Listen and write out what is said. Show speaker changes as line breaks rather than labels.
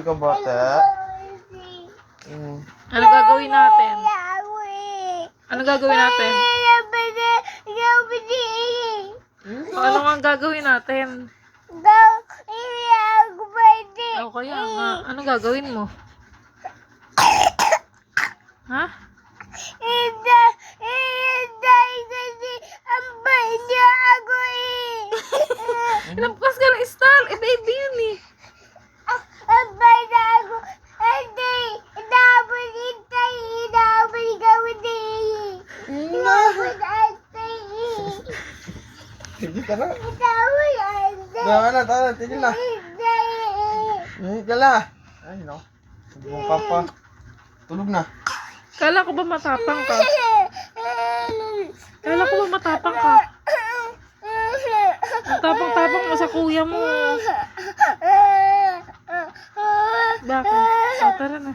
ka bata?
Ano gagawin natin? Ano gagawin natin? Ano nga gagawin natin? O kaya nga, ano gagawin mo? Ha? Lampas ka lang, Star. Eh, baby yun eh.
Sige ka na. Tara, tigil na. Hindi ka na. Ay, no. Subong ka pa. Tulog na.
Kala ko ba matapang ka? Kala ko ba matapang ka? Ang tapang-tapang mo sa kuya mo. Bakit? O, tara na.